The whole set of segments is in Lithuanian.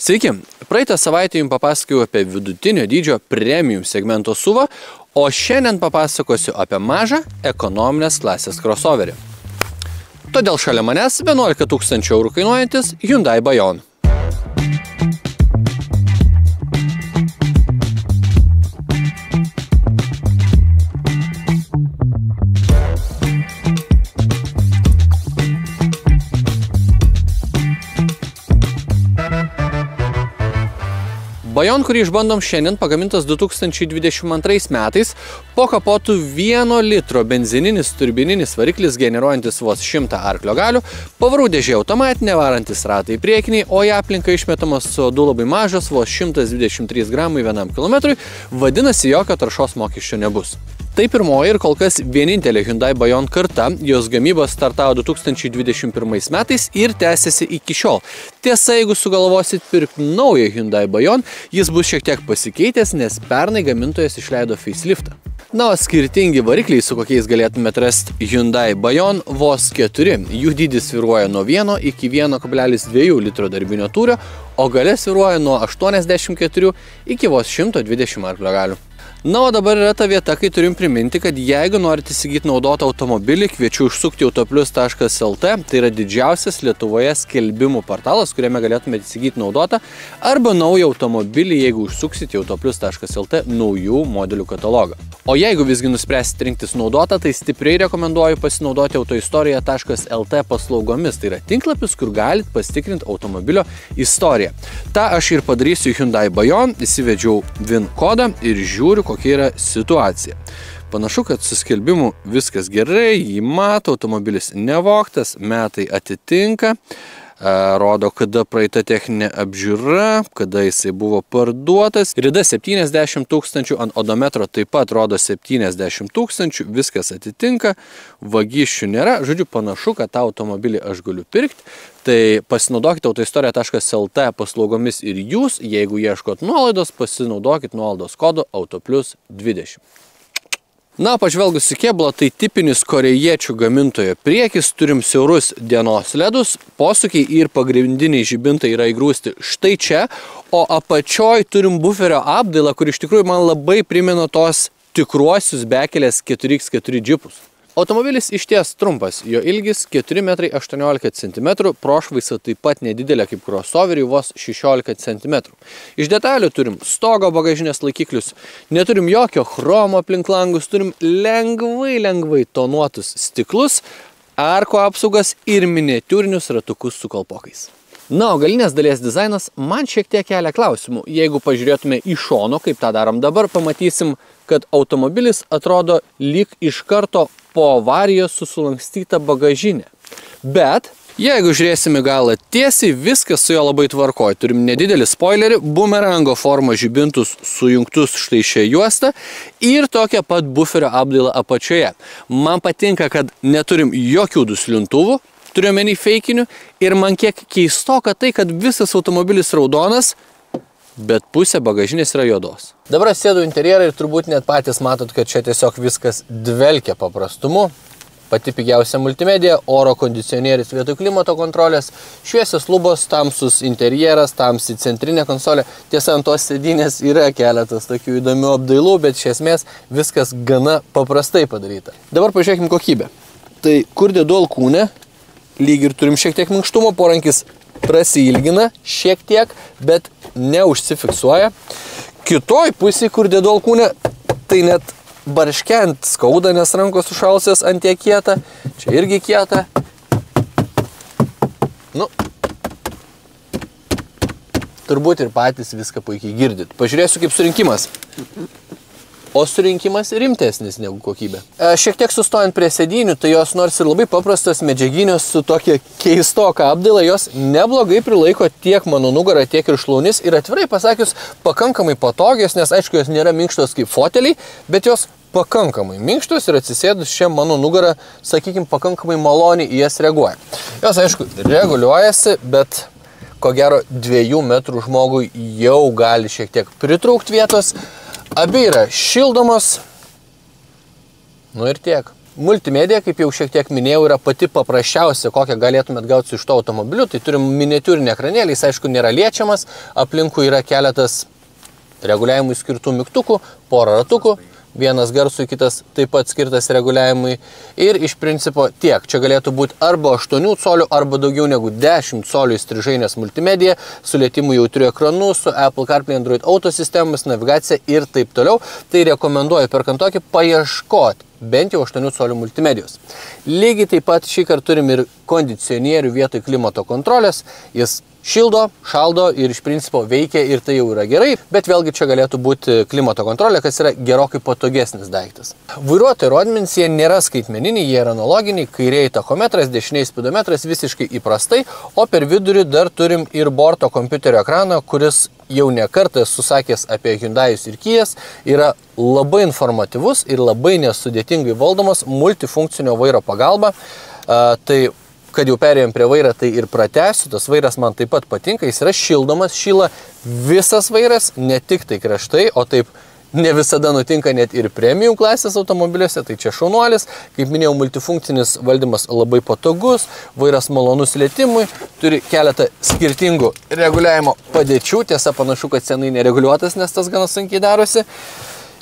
Sveiki, praeitą savaitę jums papasakojau apie vidutinio dydžio premium segmento SUV, o šiandien papasakosiu apie mažą ekonominės klasės crossoverį. Todėl šalia manęs 11 000 eurų kainuojantis Hyundai Bayon. Bayon, kurį išbandom šiandien, pagamintas 2022 metais, po kapotu 1 litro benzininis turbininis variklis generuojantis vos 100 arklio galių, pavarų dėžė automatinė, varantis ratai priekiniai, o į aplinką išmetamas CO2 labai mažas, vos 123 gramai 1 kilometrui, vadinasi, jokio taršos mokesčio nebus. Tai pirmoji ir kol kas vienintelė Hyundai Bayon karta, jos gamyba startavo 2021 metais ir tęsiasi iki šiol. Tiesa, jeigu sugalvosit pirkti naują Hyundai Bayon, jis bus šiek tiek pasikeitęs, nes pernai gamintojas išleido faceliftą. Na, o skirtingi varikliai, su kokiais galėtumėte rasti Hyundai Bayon, vos 4. Jų dydis svyruoja nuo 1 iki 1,2 litro darbinio tūrio, o galia svyruoja nuo 84 iki vos 120 arklio galių. Na, o dabar yra ta vieta, kai turim priminti, kad jeigu norite įsigyti naudotą automobilį, kviečiu užsukti autoplius.lt, tai yra didžiausias Lietuvoje skelbimų portalas, kuriame galėtumėte įsigyti naudotą arba naują automobilį, jeigu užsuksite autoplius.lt naujų modelių katalogą. O jeigu visgi nuspręsite rinktis naudotą, tai stipriai rekomenduoju pasinaudoti autoistorija.lt paslaugomis. Tai yra tinklapis, kur galite pasitikrinti automobilio istoriją. Ta aš ir padarysiu Hyundai Bayon, įsivedžiau VIN kodą ir žiūriu, kokia yra situacija. Panašu, kad su skelbimu viskas gerai, jį mato, automobilis nevogtas, metai atitinka, rodo, kada praeita techninė apžiūra, kada jisai buvo parduotas. Rida 70 000, ant odometro taip pat rodo 70 000, viskas atitinka, vagysčių nėra. Žodžiu, panašu, kad tą automobilį aš galiu pirkti. Tai pasinaudokite autoistorija.lt paslaugomis ir jūs, jeigu ieškot nuolaidos, pasinaudokit nuolaidos kodu AUTOPLUS20. Na, pažvelgus į kėblą, tai tipinis korėjiečių gamintojo priekis, turim siaurus dienos ledus, posūkiai ir pagrindiniai žibintai yra įgrūsti štai čia, o apačioj turim buferio apdailą, kur iš tikrųjų man labai primena tos tikruosius bekelės 4x4 džipus. Automobilis išties trumpas, jo ilgis 4,18 cm, prošvaisa taip pat nedidelė kaip crossoveriui, vos 16 cm. Iš detalių turim stogo bagažinės laikiklius, neturim jokio chromo aplink langus, turim lengvai tonuotus stiklus, arko apsaugas ir miniatiūrinius ratukus su kalpokais. Na, o galinės dalies dizainas man šiek tiek kelia klausimų. Jeigu pažiūrėtume iš šono, kaip tą darom dabar, pamatysim, kad automobilis atrodo lyg iš karto po avarijos su sulankstyta bagažinė. Bet jeigu žiūrėsime galą tiesiai, viskas su jo labai tvarkoj. Turim nedidelį spoilerį, bumerango formos žibintus sujungtus štai šią juostą ir tokią pat buferio apdailą apačioje. Man patinka, kad neturim jokių duslintuvų, turiuomenį feikinių, ir man kiek keistoka tai, kad visas automobilis raudonas, bet pusė bagažinės yra juodos. Dabar sėdu interjerą ir turbūt net patys matot, kad čia tiesiog viskas dvelkia paprastumu. Pati pigiausia multimedija, oro kondicionierius vietoj klimato kontrolės, šviesios lubos, tamsus interjeras, tamsi centrinė konsolė. Tiesa, ant tos sėdynės yra keletas tokių įdomių apdailų, bet iš esmės viskas gana paprastai padaryta. Dabar pažiūrėkim kokybę. Tai kur dedu alkūnę, lyg ir turim šiek tiek minkštumo, porankis prasiilgina šiek tiek, bet neužsifiksuoja. Kitoj pusėje, kur dedu alkūnę, tai net barškent skauda, nes rankos sušalusios ant tiek kieta. Čia irgi kieta. Nu, turbūt ir patys viską puikiai girdit. Pažiūrėsiu, kaip surinkimas. O surinkimas rimtesnis negu kokybė. Šiek tiek sustojant prie sėdynių, tai jos nors ir labai paprastos medžiaginios su tokia keistoka apdaila, jos neblogai prilaiko tiek mano nugarą, tiek ir šlaunis ir atvirai pasakius pakankamai patogios, nes aišku, jos nėra minkštos kaip foteliai, bet jos pakankamai minkštos ir atsisėdus čia mano nugarą, sakykime, pakankamai maloniai į jas reaguoja. Jos aišku reguliuojasi, bet ko gero 2 metrų žmogui jau gali šiek tiek pritrūkti vietos. Abi yra šildomos, nu ir tiek. Multimedija, kaip jau šiek tiek minėjau, yra pati paprasčiausia, kokią galėtumėt gauti iš to automobiliu. Tai turim miniatiūrinį ekranėlį, jis aišku nėra liečiamas, aplinkui yra keletas reguliavimui skirtų mygtukų, porą ratukų, vienas garsui, kitas taip pat skirtas reguliavimui ir iš principo tiek. Čia galėtų būti arba 8 colių, arba daugiau negu 10 colių įstrižainės multimedija, su lietimu jautriu ekranu, su Apple CarPlay, Android Auto sistemomis, navigacija ir taip toliau. Tai rekomenduoju perkant tokį paieškoti bent jau 8 colių multimedijos. Lygiai taip pat šį kartą turim ir kondicionierių vietoj klimato kontrolės. Jis šildo, šaldo ir iš principo veikia ir tai jau yra gerai, bet vėlgi čia galėtų būti klimato kontrolė, kas yra gerokai patogesnis daiktas. Vairuotojo rodmenys jie nėra skaitmeniniai, jie yra analoginiai, kairiai tachometras, dešiniai spidometras visiškai įprastai, o per vidurį dar turim ir borto kompiuterio ekraną, kuris jau ne kartą susakęs apie Hyundaius ir Kijas, yra labai informatyvus ir labai nesudėtingai valdomas multifunkcinio vairo pagalba. Tai kad jau perėjom prie vairą, tai ir pratęsiu, tas vairas man taip pat patinka, jis yra šildomas, šyla visas vairas, ne tik tai kraštai, o taip ne visada nutinka net ir premium klasės automobiliuose, tai čia šaunuolis, kaip minėjau, multifunkcinis valdymas labai patogus, vairas malonus lietimui, turi keletą skirtingų reguliavimo padėčių, tiesa panašu, kad senai nereguliuotas, nes tas gana sunkiai darosi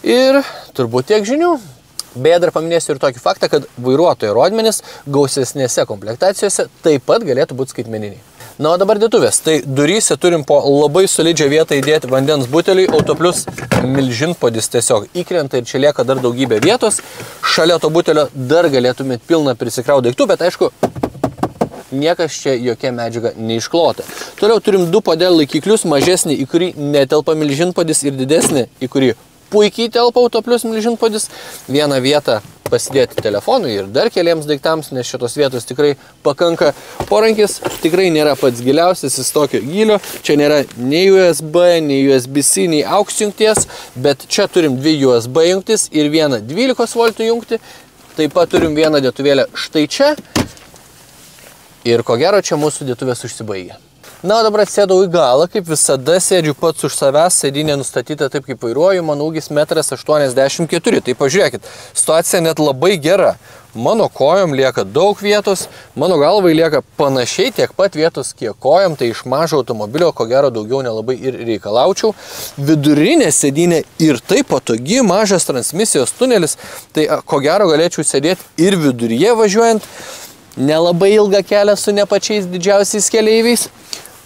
ir turbūt tiek žinių. Beje, dar paminėsiu ir tokį faktą, kad vairuotojo rodmenys gausesnėse komplektacijose taip pat galėtų būti skaitmeniniai. Na, o dabar dėtuvės. Tai duryse turim po labai solidžią vietą įdėti vandens buteliui, autoplius milžinpodis tiesiog įkrenta ir čia lieka dar daugybė vietos. Šalia to butelio dar galėtumėt pilną prisikrauti daiktų, bet aišku, niekas čia jokia medžiaga neišklota. Toliau turim 2 podėl laikiklius, mažesnį, į kurį netelpa milžinpodis ir didesnį, į kurį puikiai telpa autoplius milžinpodis. Vieną vietą pasidėti telefonui ir dar keliems daiktams, nes šitos vietos tikrai pakanka. Porankis tikrai nėra pats giliausias, jis tokio gylio. Čia nėra nei USB, nei USB-C, nei AUX jungties, bet čia turim 2 USB jungtis ir vieną 12 voltų jungtį. Taip pat turim vieną dėtuvėlę štai čia. Ir ko gero čia mūsų dėtuvės užsibaigia. Na, o dabar atsėdau į galą, kaip visada sėdžiu pats už savęs, sėdynė nustatyta taip kaip vairuoju, mano ūgis 1,84 m. Tai pažiūrėkit, situacija net labai gera. Mano kojom lieka daug vietos, mano galvai lieka panašiai tiek pat vietos, kiek kojom, tai iš mažo automobilio, ko gero daugiau nelabai ir reikalaučiau. Vidurinė sėdynė ir taip patogi, mažas transmisijos tunelis, tai ko gero galėčiau sėdėti ir viduryje važiuojant. Nelabai ilgą kelią su ne pačiais didžiausiais keleiviais.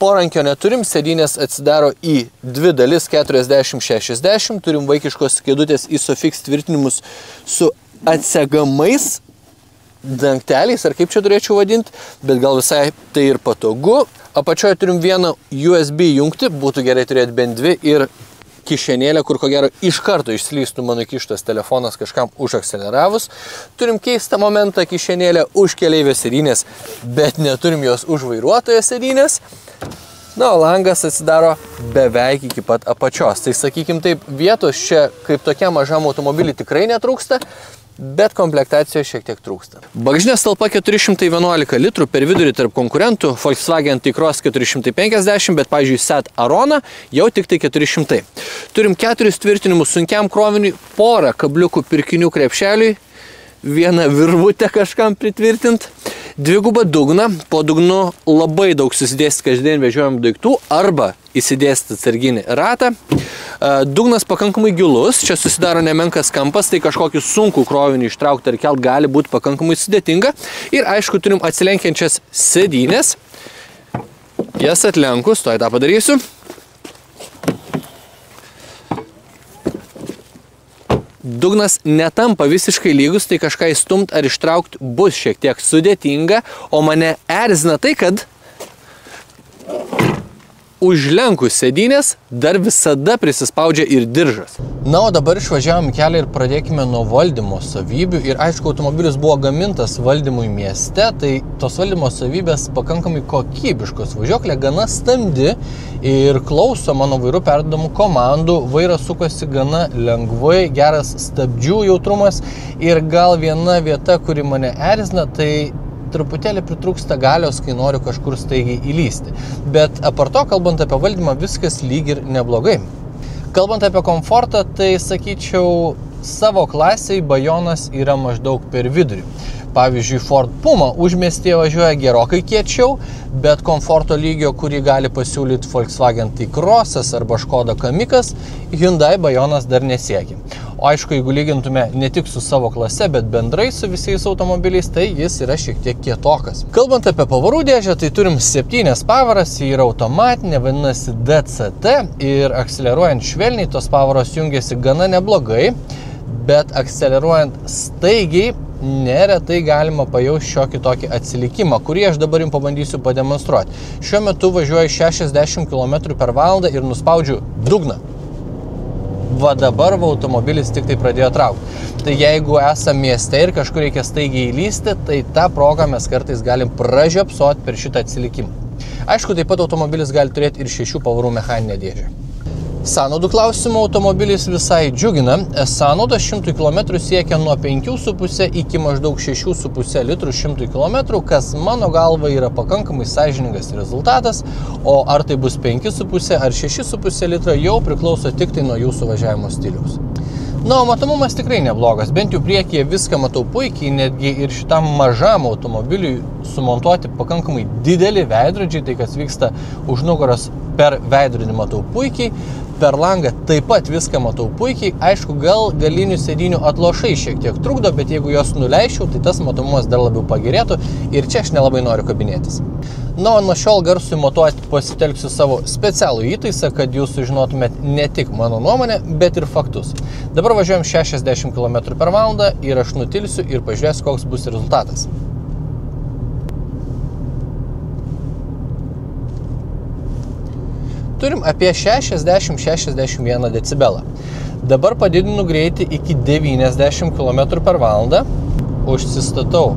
Porankio neturim, sėdynės atsidaro į 2 dalis 40-60, turim vaikiškos kėdutės ISOFIX tvirtinimus su atsegamais dangteliais, ar kaip čia turėčiau vadinti, bet gal visai tai ir patogu. Apačioje turim vieną USB jungtį, būtų gerai turėti bent 2 ir kišenėlę, kur ko gero iš karto išslystų mano kištas telefonas kažkam užakseleravus. Turim keistą momentą kišenėlę už keleivio sėdynės, bet neturim jos už vairuotojo sėdynės. Na, o langas atsidaro beveik iki pat apačios. Tai sakykim taip, vietos čia kaip tokia mažam automobilį tikrai netrūksta, bet komplektacijos šiek tiek trūksta. Bagažinės talpa 411 litrų, per vidurį tarp konkurentų, Volkswagen T-Cross 450, bet, pavyzdžiui, Seat Arona jau tik tai 400. Turim 4 tvirtinimus sunkiam kroviniui, porą kabliukų pirkinių krepšeliui, vieną virvutę kažkam pritvirtint, 2 dugną, po dugnu labai daug susidėsti kasdien vežiojamų daiktų arba įsidėsti atsarginį ratą. Dugnas pakankamai gilus, čia susidaro nemenkas kampas, tai kažkokį sunkų krovinį ištraukti ar kelt gali būti pakankamai sudėtinga. Ir aišku, turim atsilenkiančias sėdynės. Jas atlenkus, tuoj tą padarysiu. Dugnas netampa visiškai lygus, tai kažką įstumt ar ištraukti bus šiek tiek sudėtinga, o mane erzina tai, kad užlenkus sėdynės dar visada prisispaudžia ir diržas. Na, o dabar išvažiavom kelią ir pradėkime nuo valdymo savybių. Ir aišku, automobilis buvo gamintas valdymui mieste, tai tos valdymo savybės pakankamai kokybiškos. Važiuoklė gana standi ir klauso mano vairu perdodamų komandų. Vairas sukosi gana lengvai, geras stabdžių jautrumas ir gal viena vieta, kuri mane erzina, tai truputėlį pritrūksta galios, kai noriu kažkur staigiai įlysti. Bet apart to, kalbant apie valdymą, viskas lyg ir neblogai. Kalbant apie komfortą, tai sakyčiau, savo klasiai Bajonas yra maždaug per vidurį. Pavyzdžiui, Ford Puma užmiestyje važiuoja gerokai kiečiau, bet komforto lygio, kurį gali pasiūlyti Volkswagen T-Crossas arba Škoda Kamikas, Hyundai Bajonas dar nesiekia. O aišku, jeigu lygintume ne tik su savo klase, bet bendrai su visais automobiliais, tai jis yra šiek tiek kietokas. Kalbant apie pavarų dėžę, tai turim 7 pavaras, ji yra automatinė, vadinasi DCT ir akceleruojant švelniai tos pavaros jungiasi gana neblogai, bet akceleruojant staigiai neretai galima pajausti šiokį tokį atsilikimą, kurį aš dabar jums pabandysiu pademonstruoti. Šiuo metu važiuoju 60 km/h ir nuspaudžiu dugną. Va dabar automobilis tik tai pradėjo traukti. Tai jeigu esame mieste ir kažkur reikia staigiai įlysti, tai tą progą mes kartais galim pražiopsoti per šitą atsilikimą. Aišku, taip pat automobilis gali turėti ir 6 pavarų mechaninę dėžę. Sąnaudų klausimų automobilis visai džiugina. Sąnaudos 100 km siekia nuo 5,5 iki maždaug 6,5 litrų 100 km, kas mano galva yra pakankamai sąžiningas rezultatas, o ar tai bus 5,5 ar 6,5 litro jau priklauso tik tai nuo jūsų važiavimo stiliaus. Na, o matomumas tikrai neblogas, bent jau priekyje viską matau puikiai, netgi ir šitam mažam automobiliui sumontuoti pakankamai didelį veidrodžiai, tai kas vyksta už nugaros per veidrodį matau puikiai, per langą taip pat viską matau puikiai, aišku, gal galinių sėdynių atlošai šiek tiek trukdo, bet jeigu jos nuleiščiau, tai tas matomumas dar labiau pagerėtų ir čia aš nelabai noriu kabinėtis. Na, o nuo šiol garsui matuoti pasitelksiu savo specialų įtaisą, kad jūs sužinotumėt ne tik mano nuomonę, bet ir faktus. Dabar važiuojam 60 km/h ir aš nutilsiu ir pažiūrėsiu, koks bus rezultatas. Turim apie 60-61 decibelą. Dabar padidinu greitį iki 90 km/h, užsistatau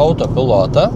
autopilotą.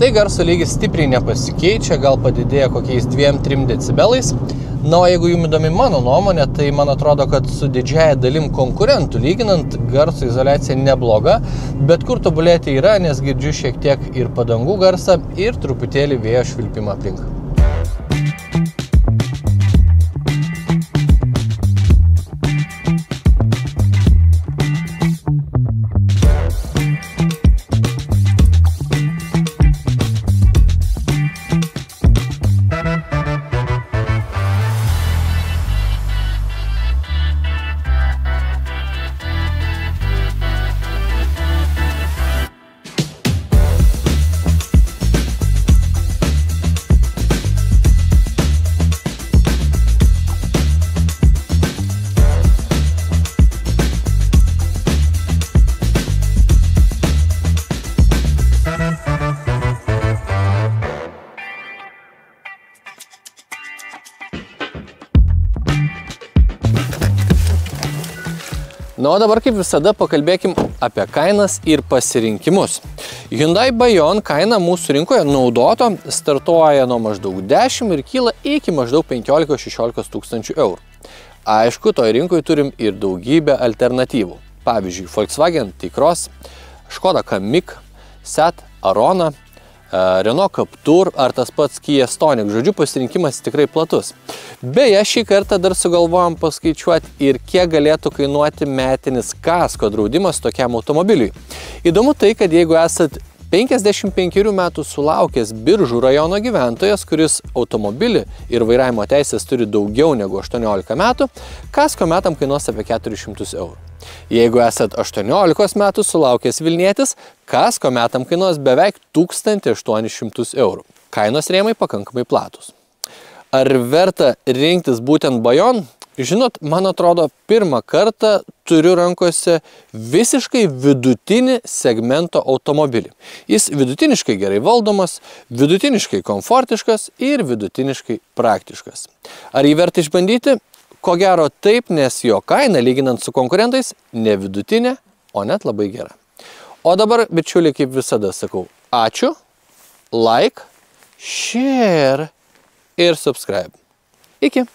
Tai garso lygis stipriai nepasikeičia, gal padidėja kokiais 2-3 decibelais. Na, o jeigu jums įdomi mano nuomonė, tai man atrodo, kad su didžiaja dalim konkurentų lyginant garso izoliacija nebloga, bet kur tobulėti yra, nes girdžiu šiek tiek ir padangų garsą ir truputėlį vėjo švilpimą aplink. Na, o dabar kaip visada pakalbėkim apie kainas ir pasirinkimus. Hyundai Bajon kaina mūsų rinkoje naudoto startuoja nuo maždaug 10 ir kyla iki maždaug 15-16 tūkstančių eurų. Aišku, toje rinkoje turim ir daugybę alternatyvų. Pavyzdžiui, Volkswagen T-Cross, Škoda Kamik, Seat Arona, Renault Captur ar tas pats Kia Stonic. Žodžiu, pasirinkimas tikrai platus. Beje, šį kartą dar sugalvojom paskaičiuoti ir kiek galėtų kainuoti metinis kasko draudimas tokiam automobiliui. Įdomu tai, kad jeigu esat 55 metų sulaukęs Biržų rajono gyventojas, kuris automobilį ir vairavimo teisės turi daugiau negu 18 metų, kasko metam kainuos apie 400 eurų. Jeigu esat 18 metų sulaukęs vilnietis, kasko metam kainuos beveik 1800 eurų. Kainos rėmai pakankamai platus. Ar verta rinktis būtent Bajon? Žinot, man atrodo, pirmą kartą turiu rankose visiškai vidutinį segmento automobilį. Jis vidutiniškai gerai valdomas, vidutiniškai komfortiškas ir vidutiniškai praktiškas. Ar jį verta išbandyti? Ko gero taip, nes jo kaina, lyginant su konkurentais, ne vidutinė, o net labai gera. O dabar, bičiuliai, kaip visada sakau, ačiū, like, share ir subscribe. Iki.